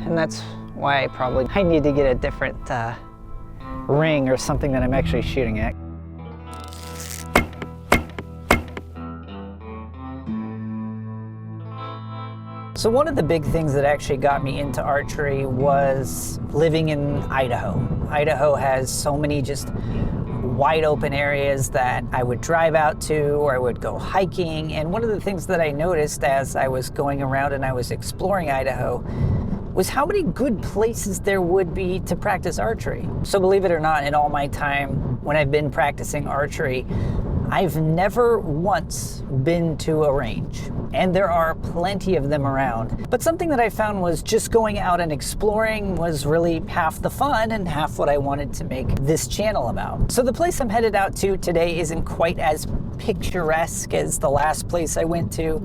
and that's why I need to get a different ring or something that I'm actually shooting at. So one of the big things that actually got me into archery was living in Idaho. Idaho has so many just wide open areas that I would drive out to, or I would go hiking. And one of the things that I noticed as I was going around and I was exploring Idaho was how many good places there would be to practice archery. So believe it or not, in all my time when I've been practicing archery, I've never once been to a range, and there are plenty of them around. But something that I found was just going out and exploring was really half the fun and half what I wanted to make this channel about. So the place I'm headed out to today isn't quite as picturesque as the last place I went to,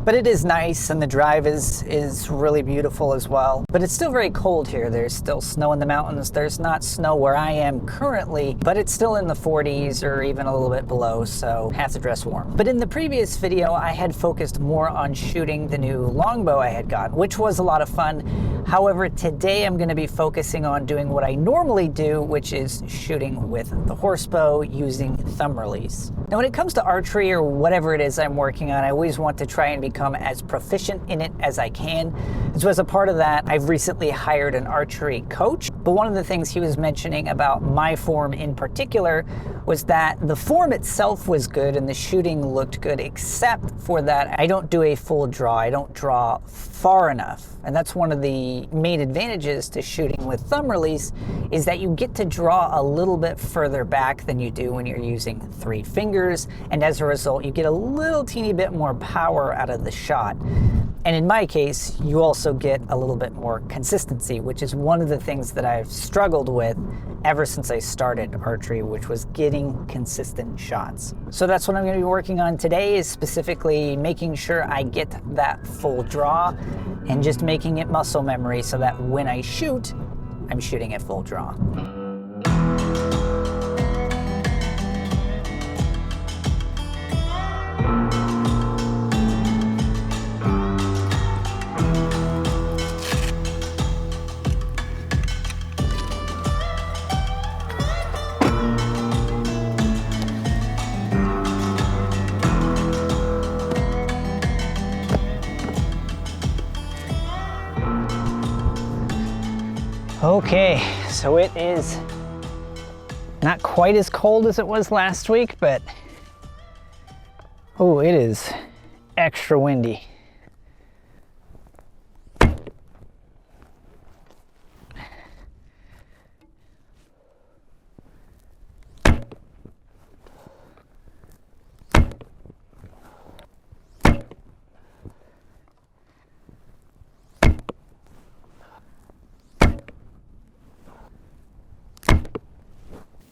but it is nice, and the drive is really beautiful as well. But it's still very cold here. There's still snow in the mountains. There's not snow where I am currently, but it's still in the 40s or even a little bit below, so have to dress warm. But in the previous video, I had focused more on shooting the new longbow I had got, which was a lot of fun. However, today I'm going to be focusing on doing what I normally do, which is shooting with the horsebow using thumb release. Now, when it comes to archery or whatever it is I'm working on, I always want to try and become as proficient in it as I can. And so as a part of that, I've recently hired an archery coach. But one of the things he was mentioning about my form in particular was that the form itself was good and the shooting looked good, except for that I don't do a full draw. I don't draw far enough. And that's one of the main advantages to shooting with thumb release, is that you get to draw a little bit further back than you do when you're using 3 fingers. And as a result, you get a little teeny bit more power out of the shot. And in my case, you also get a little bit more consistency, which is one of the things that I've struggled with ever since I started archery, which was getting consistent shots. So that's what I'm going to be working on today, is specifically making sure I get that full draw and just making it muscle memory so that when I shoot, I'm shooting at full draw. Okay, so it is not quite as cold as it was last week, but oh, it is extra windy.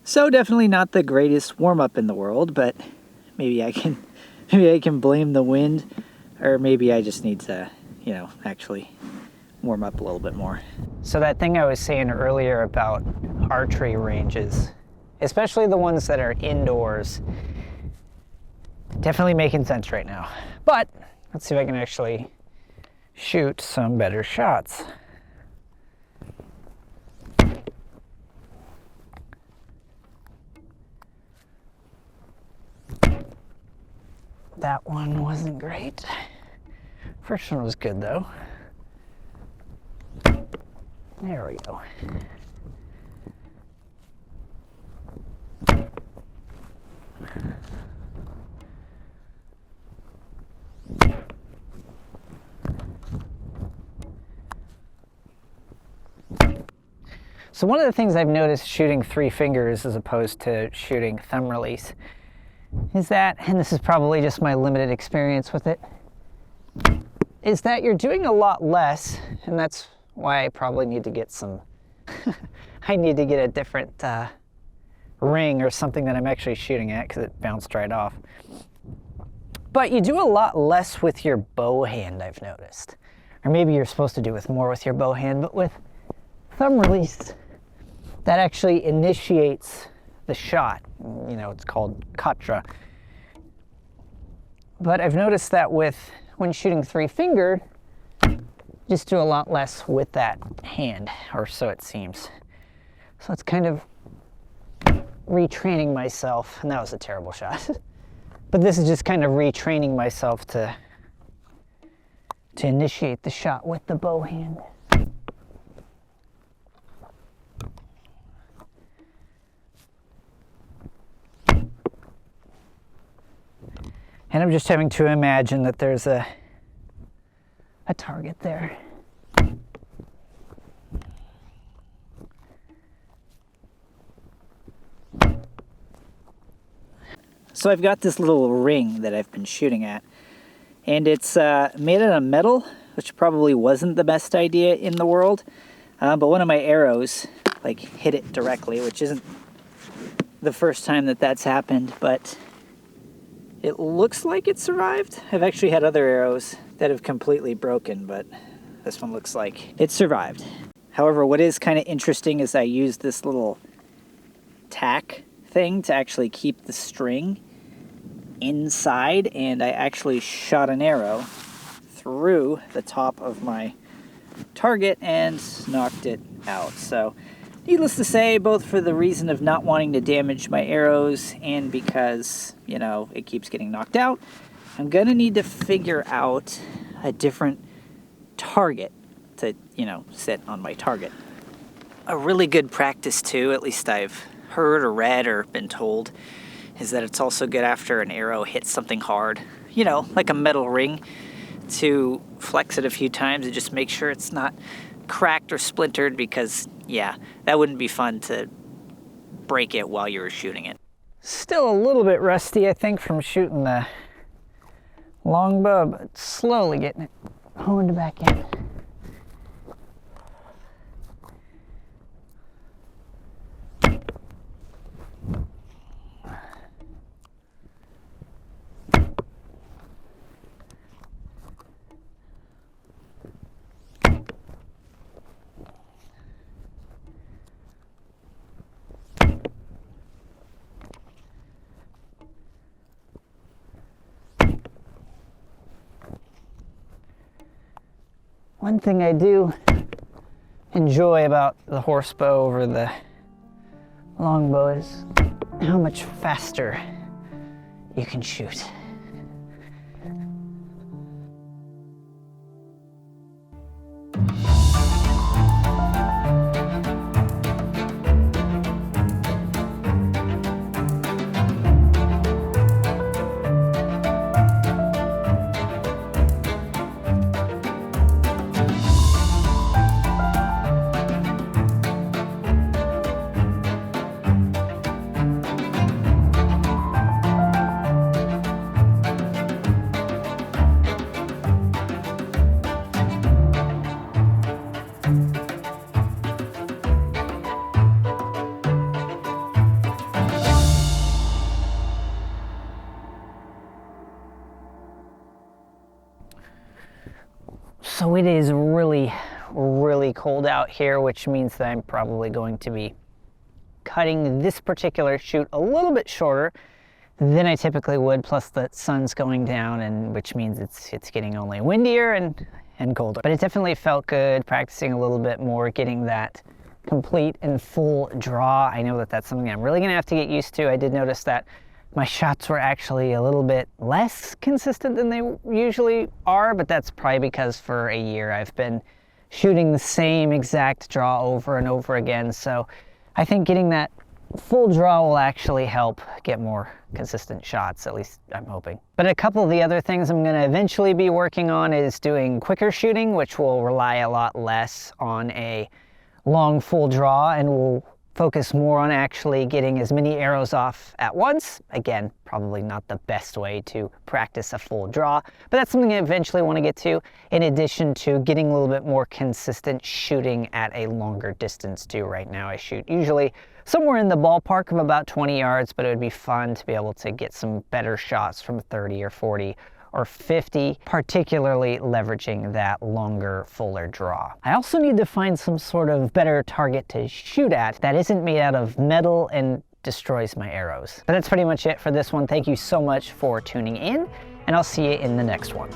So definitely not the greatest warm-up in the world, but maybe I can blame the wind, or maybe I just need to, actually warm up a little bit more. So that thing I was saying earlier about archery ranges, especially the ones that are indoors, definitely making sense right now. But let's see if I can actually shoot some better shots. That one wasn't great. First one was good though. There we go. So one of the things I've noticed shooting 3 fingers as opposed to shooting thumb release is that, and this is probably just my limited experience with it, is that you're doing a lot less, and that's why I probably need to get some, I need to get a different ring or something that I'm actually shooting at, because it bounced right off. But you do a lot less with your bow hand, I've noticed. Or maybe you're supposed to do more with your bow hand, but with thumb release, that actually initiates the shot. It's called katra. But I've noticed that when shooting 3-fingered, just do a lot less with that hand, or so it seems. So it's kind of retraining myself, and that was a terrible shot. But this is just kind of retraining myself to initiate the shot with the bow hand. And I'm just having to imagine that there's a target there. So I've got this little ring that I've been shooting at, and it's made out of metal, which probably wasn't the best idea in the world, but one of my arrows like hit it directly, which isn't the first time that that's happened, but it looks like it survived. I've actually had other arrows that have completely broken, but this one looks like it survived. However, what is kind of interesting is I used this little tack thing to actually keep the string inside, and I actually shot an arrow through the top of my target and knocked it out. So needless to say, both for the reason of not wanting to damage my arrows and because, you know, it keeps getting knocked out, I'm gonna need to figure out a different target to, you know, sit on my target. A really good practice too, at least I've heard or read or been told, is that it's also good after an arrow hits something hard, you know, like a metal ring, to flex it a few times and just make sure it's not cracked or splintered, because yeah, that wouldn't be fun to break it while you were shooting it. Still a little bit rusty, I think, from shooting the longbow, but slowly getting it honed back in. One thing I do enjoy about the horse bow over the longbow is how much faster you can shoot. So it is really, really cold out here, which means that I'm probably going to be cutting this particular shoot a little bit shorter than I typically would, plus the sun's going down, and which means it's getting only windier and colder. But it definitely felt good practicing a little bit more, getting that complete and full draw. I know that that's something I'm really gonna have to get used to. I did notice that my shots were actually a little bit less consistent than they usually are, but that's probably because for a year I've been shooting the same exact draw over and over again. So I think getting that full draw will actually help get more consistent shots, at least I'm hoping. But a couple of the other things I'm gonna eventually be working on is doing quicker shooting, which will rely a lot less on a long full draw and will focus more on actually getting as many arrows off at once. Again, probably not the best way to practice a full draw, but that's something I eventually want to get to, in addition to getting a little bit more consistent shooting at a longer distance too. Right now I shoot usually somewhere in the ballpark of about 20 yards, but it would be fun to be able to get some better shots from 30 or 40 or 50, particularly leveraging that longer, fuller draw. I also need to find some sort of better target to shoot at that isn't made out of metal and destroys my arrows. But that's pretty much it for this one. Thank you so much for tuning in, and I'll see you in the next one.